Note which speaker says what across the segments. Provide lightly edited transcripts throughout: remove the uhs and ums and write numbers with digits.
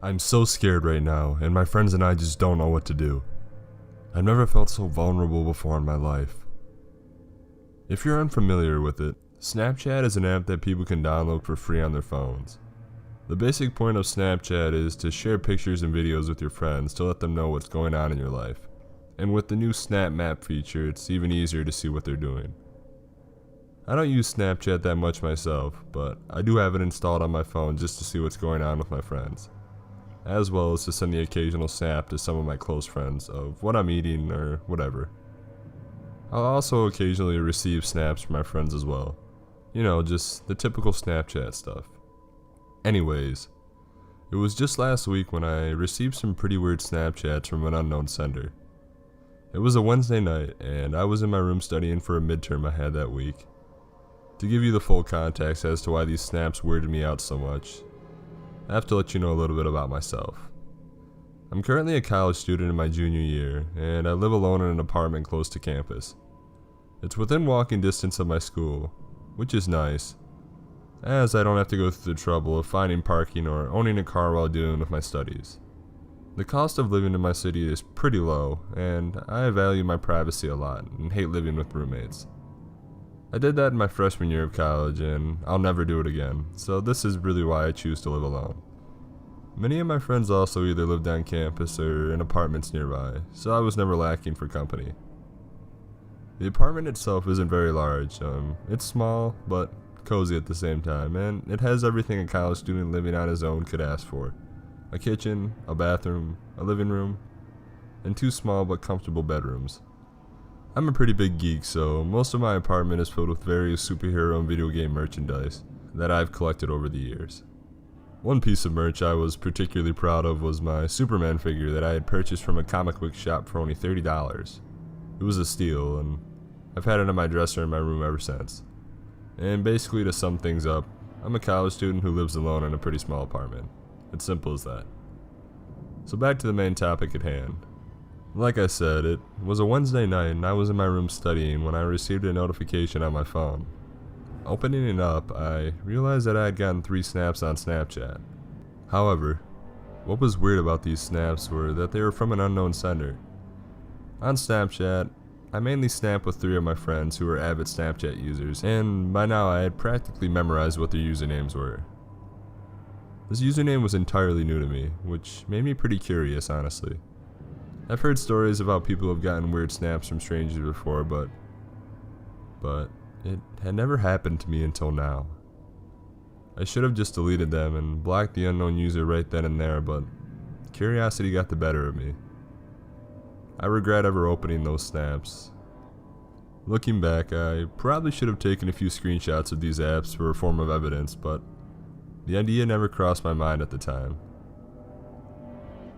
Speaker 1: I'm so scared right now, and my friends and I just don't know what to do. I've never felt so vulnerable before in my life. If you're unfamiliar with it, Snapchat is an app that people can download for free on their phones. The basic point of Snapchat is to share pictures and videos with your friends to let them know what's going on in your life. And with the new Snap Map feature, it's even easier to see what they're doing. I don't use Snapchat that much myself, but I do have it installed on my phone just to see what's going on with my friends, as well as to send the occasional snap to some of my close friends of what I'm eating or whatever. I'll also occasionally receive snaps from my friends as well. You know, just the typical Snapchat stuff. Anyways, it was just last week when I received some pretty weird Snapchats from an unknown sender. It was a Wednesday night, and I was in my room studying for a midterm I had that week. To give you the full context as to why these snaps weirded me out so much, I have to let you know a little bit about myself. I'm currently a college student in my junior year, and I live alone in an apartment close to campus. It's within walking distance of my school, which is nice, as I don't have to go through the trouble of finding parking or owning a car while dealing with my studies. The cost of living in my city is pretty low, and I value my privacy a lot and hate living with roommates. I did that in my freshman year of college, and I'll never do it again, so this is really why I choose to live alone. Many of my friends also either lived on campus or in apartments nearby, so I was never lacking for company. The apartment itself isn't very large. It's small, but cozy at the same time, and it has everything a college student living on his own could ask for. A kitchen, a bathroom, a living room, and 2 small but comfortable bedrooms. I'm a pretty big geek, so most of my apartment is filled with various superhero and video game merchandise that I've collected over the years. One piece of merch I was particularly proud of was my Superman figure that I had purchased from a comic book shop for only $30. It was a steal, and I've had it on my dresser in my room ever since. And basically, to sum things up, I'm a college student who lives alone in a pretty small apartment. It's simple as that. So back to the main topic at hand. Like I said, it was a Wednesday night and I was in my room studying when I received a notification on my phone. Opening it up, I realized that I had gotten 3 snaps on Snapchat. However, what was weird about these snaps were that they were from an unknown sender. On Snapchat, I mainly snap with 3 of my friends who were avid Snapchat users, and by now I had practically memorized what their usernames were. This username was entirely new to me, which made me pretty curious, honestly. I've heard stories about people who have gotten weird snaps from strangers before, but it had never happened to me until now. I should have just deleted them and blocked the unknown user right then and there, but curiosity got the better of me. I regret ever opening those snaps. Looking back, I probably should have taken a few screenshots of these apps for a form of evidence, but the idea never crossed my mind at the time.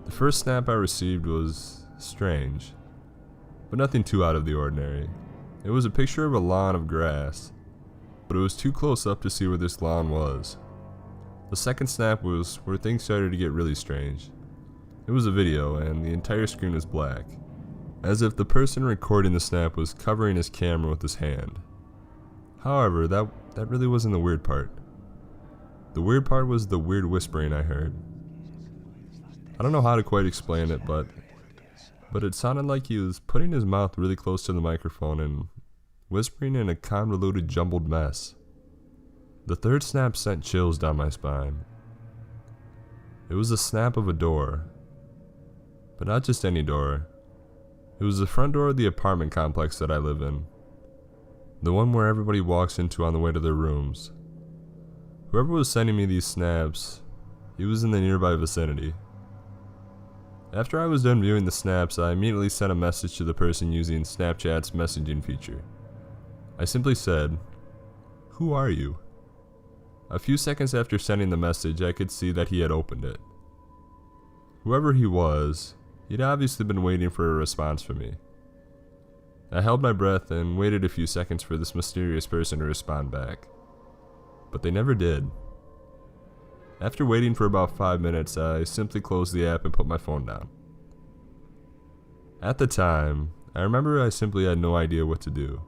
Speaker 1: The first snap I received was strange, but nothing too out of the ordinary. It was a picture of a lawn of grass, but it was too close up to see where this lawn was. The second snap was where things started to get really strange. It was a video, and the entire screen was black, as if the person recording the snap was covering his camera with his hand. However, that really wasn't the weird part. The weird part was the weird whispering I heard. I don't know how to quite explain it, but it sounded like he was putting his mouth really close to the microphone and whispering in a convoluted, jumbled mess. The third snap sent chills down my spine. It was a snap of a door, but not just any door. It was the front door of the apartment complex that I live in, the one where everybody walks into on the way to their rooms. Whoever was sending me these snaps, he was in the nearby vicinity. After I was done viewing the snaps, I immediately sent a message to the person using Snapchat's messaging feature. I simply said, "Who are you?" A few seconds after sending the message, I could see that he had opened it. Whoever he was, he'd obviously been waiting for a response from me. I held my breath and waited a few seconds for this mysterious person to respond back, but they never did. After waiting for about 5 minutes, I simply closed the app and put my phone down. At the time, I remember I simply had no idea what to do.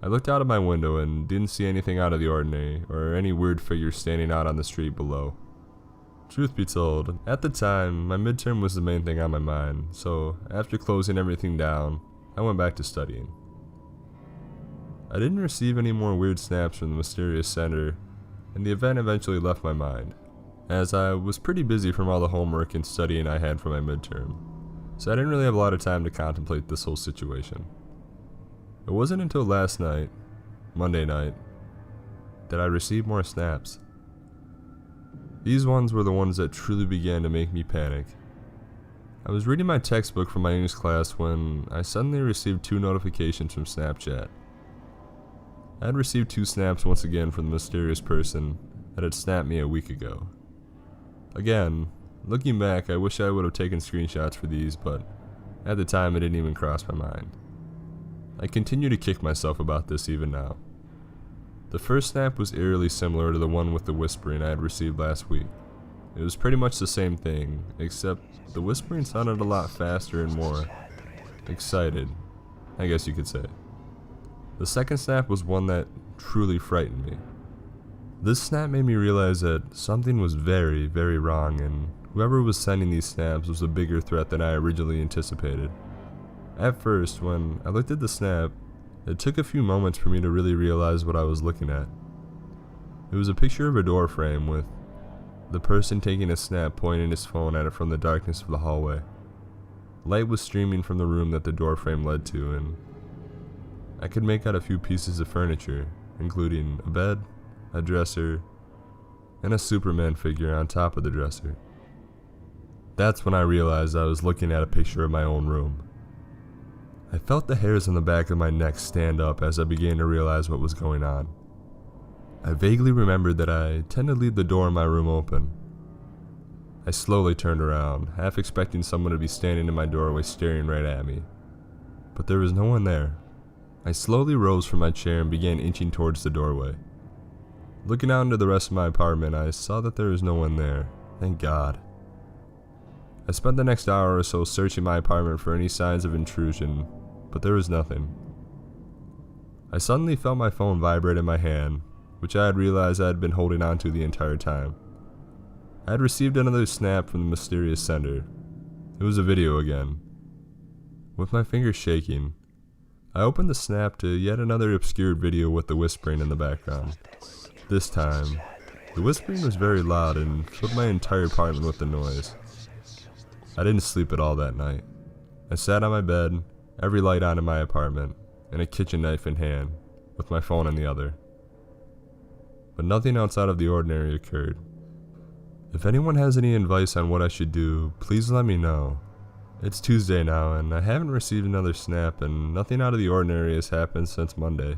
Speaker 1: I looked out of my window and didn't see anything out of the ordinary or any weird figure standing out on the street below. Truth be told, at the time, my midterm was the main thing on my mind, so after closing everything down, I went back to studying. I didn't receive any more weird snaps from the mysterious sender, and the event eventually left my mind, as I was pretty busy from all the homework and studying I had for my midterm, so I didn't really have a lot of time to contemplate this whole situation. It wasn't until last night, Monday night, that I received more snaps. These ones were the ones that truly began to make me panic. I was reading my textbook for my English class when I suddenly received 2 notifications from Snapchat. I had received 2 snaps once again from the mysterious person that had snapped me a week ago. Again, looking back, I wish I would have taken screenshots for these, but at the time it didn't even cross my mind. I continue to kick myself about this even now. The first snap was eerily similar to the one with the whispering I had received last week. It was pretty much the same thing, except the whispering sounded a lot faster and more excited, I guess you could say. The second snap was one that truly frightened me. This snap made me realize that something was very, very wrong, and whoever was sending these snaps was a bigger threat than I originally anticipated. At first, when I looked at the snap, it took a few moments for me to really realize what I was looking at. It was a picture of a door frame with the person taking a snap pointing his phone at it from the darkness of the hallway. Light was streaming from the room that the door frame led to, and I could make out a few pieces of furniture, including a bed, a dresser, and a Superman figure on top of the dresser. That's when I realized I was looking at a picture of my own room. I felt the hairs on the back of my neck stand up as I began to realize what was going on. I vaguely remembered that I tend to leave the door in my room open. I slowly turned around, half expecting someone to be standing in my doorway staring right at me. But there was no one there. I slowly rose from my chair and began inching towards the doorway. Looking out into the rest of my apartment, I saw that there was no one there. Thank God. I spent the next hour or so searching my apartment for any signs of intrusion, but there was nothing. I suddenly felt my phone vibrate in my hand, which I had realized I had been holding onto the entire time. I had received another snap from the mysterious sender. It was a video again. With my fingers shaking, I opened the snap to yet another obscured video with the whispering in the background. This time, the whispering was very loud and filled my entire apartment with the noise. I didn't sleep at all that night. I sat on my bed, every light on in my apartment, and a kitchen knife in hand, with my phone in the other. But nothing outside of the ordinary occurred. If anyone has any advice on what I should do, please let me know. It's Tuesday now, and I haven't received another snap, and nothing out of the ordinary has happened since Monday.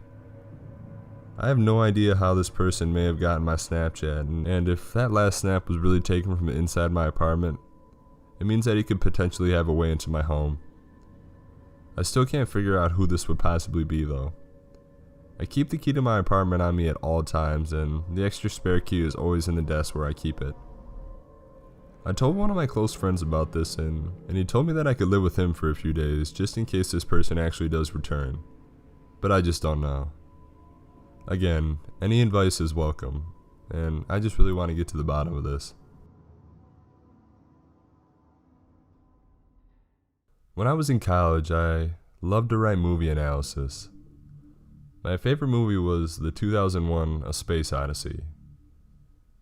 Speaker 1: I have no idea how this person may have gotten my Snapchat, and if that last snap was really taken from inside my apartment, it means that he could potentially have a way into my home. I still can't figure out who this would possibly be though. I keep the key to my apartment on me at all times, and the extra spare key is always in the desk where I keep it. I told one of my close friends about this, and he told me that I could live with him for a few days just in case this person actually does return. But I just don't know. Again, any advice is welcome, and I just really want to get to the bottom of this. When I was in college, I loved to write movie analysis. My favorite movie was the 2001 A Space Odyssey.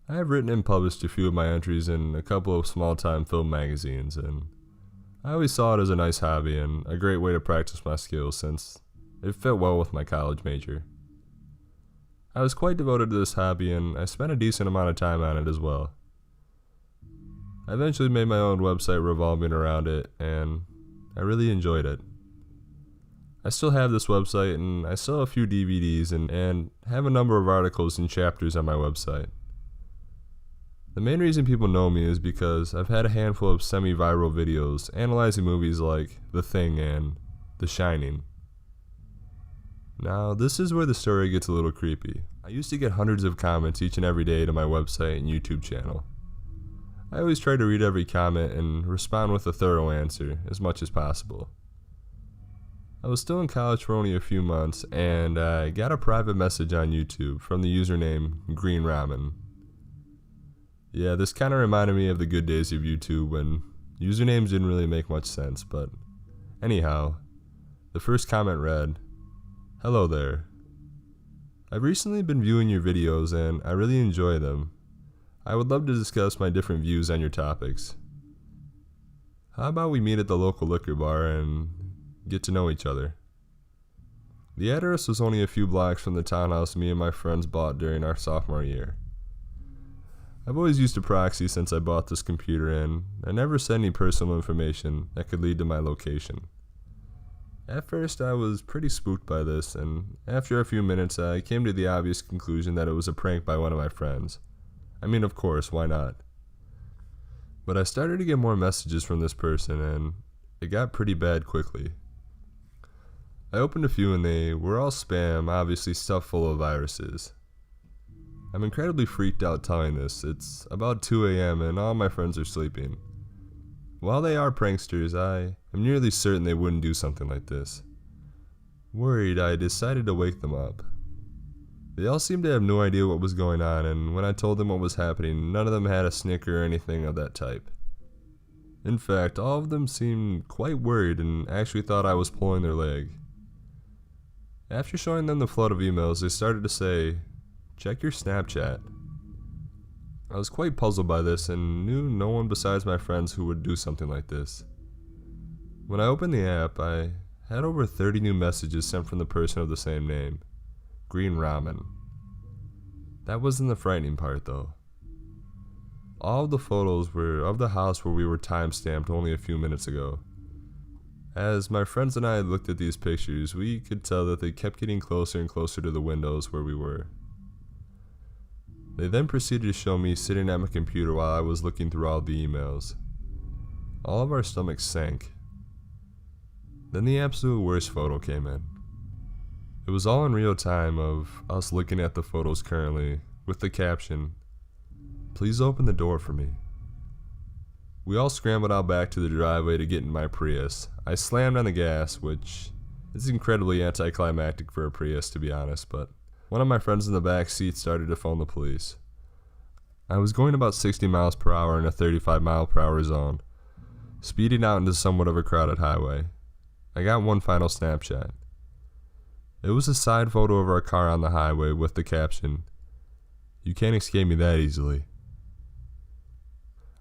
Speaker 1: I have written and published a few of my entries in a couple of small-time film magazines, and I always saw it as a nice hobby and a great way to practice my skills since it fit well with my college major. I was quite devoted to this hobby, and I spent a decent amount of time on it as well. I eventually made my own website revolving around it, and I really enjoyed it. I still have this website, and I still have a few DVDs and have a number of articles and chapters on my website. The main reason people know me is because I've had a handful of semi-viral videos analyzing movies like The Thing and The Shining. Now, this is where the story gets a little creepy. I used to get hundreds of comments each and every day to my website and YouTube channel. I always try to read every comment and respond with a thorough answer as much as possible. I was still in college for only a few months, and I got a private message on YouTube from the username Green Ramen. Yeah, this kind of reminded me of the good days of YouTube when usernames didn't really make much sense, but anyhow, the first comment read, "Hello there. I've recently been viewing your videos and I really enjoy them. I would love to discuss my different views on your topics. How about we meet at the local liquor bar and get to know each other?" The address was only a few blocks from the townhouse me and my friends bought during our sophomore year. I've always used a proxy since I bought this computer, and I never sent any personal information that could lead to my location. At first I was pretty spooked by this, and after a few minutes I came to the obvious conclusion that it was a prank by one of my friends. I mean, of course, why not? But I started to get more messages from this person, and it got pretty bad quickly. I opened a few and they were all spam, obviously stuffed full of viruses. I'm incredibly freaked out telling this. It's about 2 a.m. and all my friends are sleeping. While they are pranksters, I am nearly certain they wouldn't do something like this. Worried, I decided to wake them up. They all seemed to have no idea what was going on, and when I told them what was happening, none of them had a snicker or anything of that type. In fact, all of them seemed quite worried and actually thought I was pulling their leg. After showing them the flood of emails, they started to say, "Check your Snapchat." I was quite puzzled by this and knew no one besides my friends who would do something like this. When I opened the app, I had over 30 new messages sent from the person of the same name, Green Ramen. That wasn't the frightening part though. All of the photos were of the house where we were time-stamped only a few minutes ago. As my friends and I looked at these pictures, we could tell that they kept getting closer and closer to the windows where we were. They then proceeded to show me sitting at my computer while I was looking through all the emails. All of our stomachs sank. Then the absolute worst photo came in. It was all in real time of us looking at the photos currently, with the caption, "Please open the door for me." We all scrambled out back to the driveway to get in my Prius. I slammed on the gas, which is incredibly anticlimactic for a Prius to be honest, but one of my friends in the back seat started to phone the police. I was going about 60 miles per hour in a 35 mile per hour zone, speeding out into somewhat of a crowded highway. I got one final Snapchat. It was a side photo of our car on the highway with the caption, "You can't escape me that easily."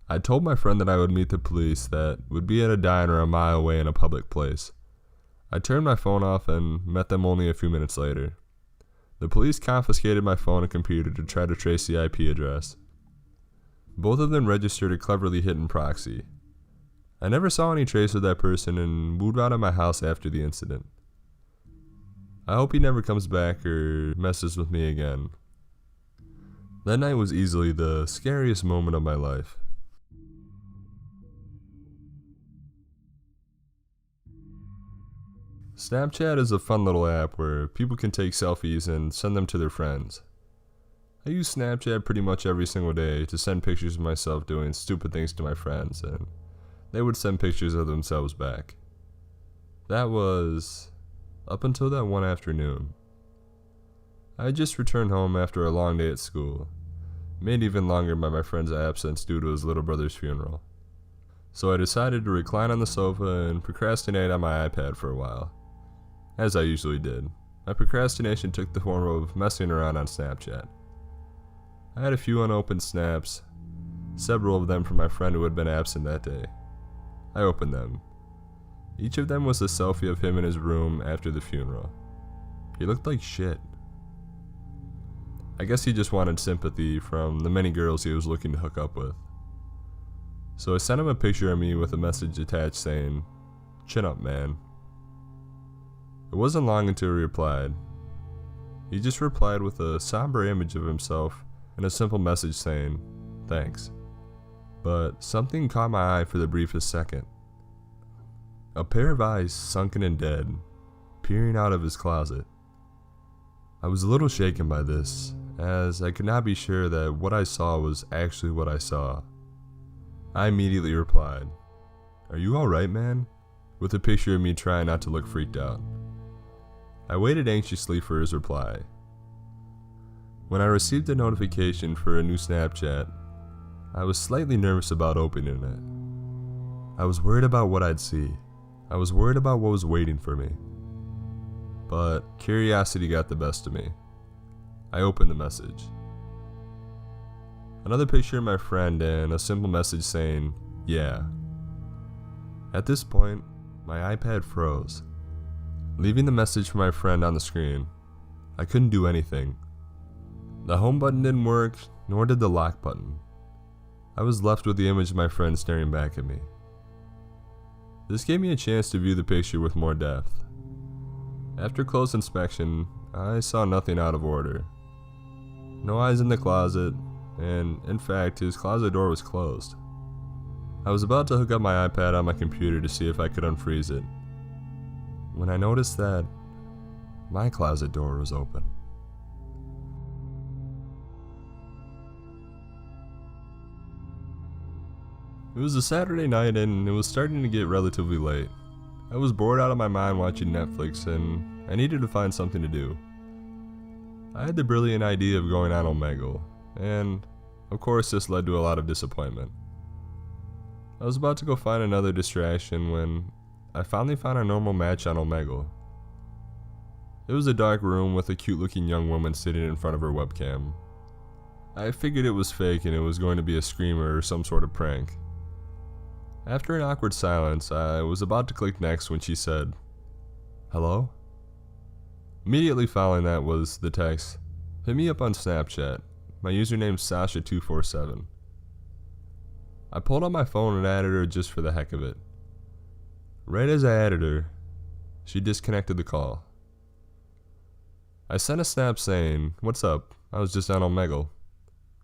Speaker 1: I told my friend that I would meet the police that would be at a diner a mile away in a public place. I turned my phone off and met them only a few minutes later. The police confiscated my phone and computer to try to trace the IP address. Both of them registered a cleverly hidden proxy. I never saw any trace of that person and moved out of my house after the incident. I hope he never comes back or messes with me again. That night was easily the scariest moment of my life. Snapchat is a fun little app where people can take selfies and send them to their friends. I use Snapchat pretty much every single day to send pictures of myself doing stupid things to my friends, and they would send pictures of themselves back. That was up until that one afternoon. I had just returned home after a long day at school, made even longer by my friend's absence due to his little brother's funeral. So I decided to recline on the sofa and procrastinate on my iPad for a while. As I usually did, my procrastination took the form of messing around on Snapchat. I had a few unopened snaps, several of them from my friend who had been absent that day. I opened them. Each of them was a selfie of him in his room after the funeral. He looked like shit. I guess he just wanted sympathy from the many girls he was looking to hook up with. So I sent him a picture of me with a message attached saying, "Chin up, man." It wasn't long until he replied. He just replied with a somber image of himself and a simple message saying, "Thanks." But something caught my eye for the briefest second. A pair of eyes sunken and dead, peering out of his closet. I was a little shaken by this, as I could not be sure that what I saw was actually what I saw. I immediately replied, "Are you alright, man?" with a picture of me trying not to look freaked out. I waited anxiously for his reply. When I received a notification for a new Snapchat, I was slightly nervous about opening it. I was worried about what I'd see. I was worried about what was waiting for me. But curiosity got the best of me. I opened the message. Another picture of my friend and a simple message saying, "Yeah." At this point, my iPad froze. Leaving the message for my friend on the screen, I couldn't do anything. The home button didn't work, nor did the lock button. I was left with the image of my friend staring back at me. This gave me a chance to view the picture with more depth. After close inspection, I saw nothing out of order. No eyes in the closet, and in fact, his closet door was closed. I was about to hook up my iPad on my computer to see if I could unfreeze it, when I noticed that my closet door was open. It was a Saturday night and it was starting to get relatively late. I was bored out of my mind watching Netflix and I needed to find something to do. I had the brilliant idea of going on Omegle, and of course this led to a lot of disappointment. I was about to go find another distraction when I finally found a normal match on Omegle. It was a dark room with a cute looking young woman sitting in front of her webcam. I figured it was fake and it was going to be a screamer or some sort of prank. After an awkward silence, I was about to click next when she said, "Hello?" Immediately following that was the text, "Hit me up on Snapchat. My username's Sasha247. I pulled out my phone and added her just for the heck of it. Right as I added her, she disconnected the call. I sent a snap saying, "What's up? I was just on Omegle,"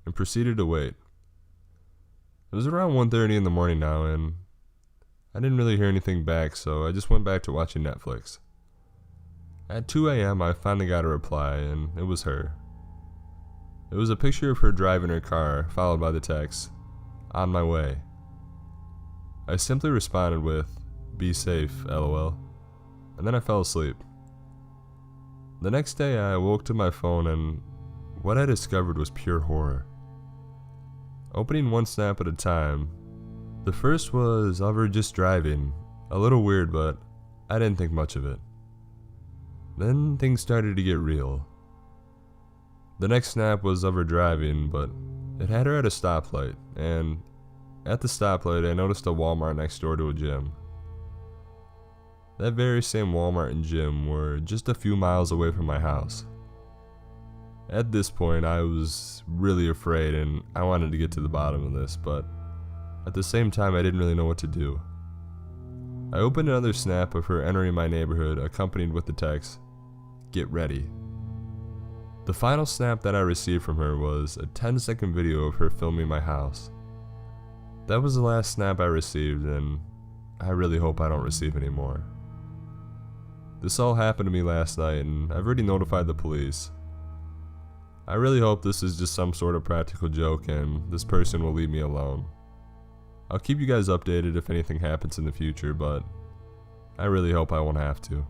Speaker 1: and proceeded to wait. It was around 1:30 in the morning now, and I didn't really hear anything back, so I just went back to watching Netflix. At 2 a.m. I finally got a reply, and it was her. It was a picture of her driving her car, followed by the text, "On my way." I simply responded with, "Be safe, LOL," and then I fell asleep. The next day I woke to my phone and what I discovered was pure horror. Opening one snap at a time, the first was of her just driving, a little weird but I didn't think much of it. Then things started to get real. The next snap was of her driving, but it had her at a stoplight, and at the stoplight I noticed a Walmart next door to a gym. That very same Walmart and gym were just a few miles away from my house. At this point I was really afraid and I wanted to get to the bottom of this, but at the same time I didn't really know what to do. I opened another snap of her entering my neighborhood, accompanied with the text, "Get ready." The final snap that I received from her was a 10-second video of her filming my house. That was the last snap I received, and I really hope I don't receive any more. This all happened to me last night and I've already notified the police. I really hope this is just some sort of practical joke and this person will leave me alone. I'll keep you guys updated if anything happens in the future, but I really hope I won't have to.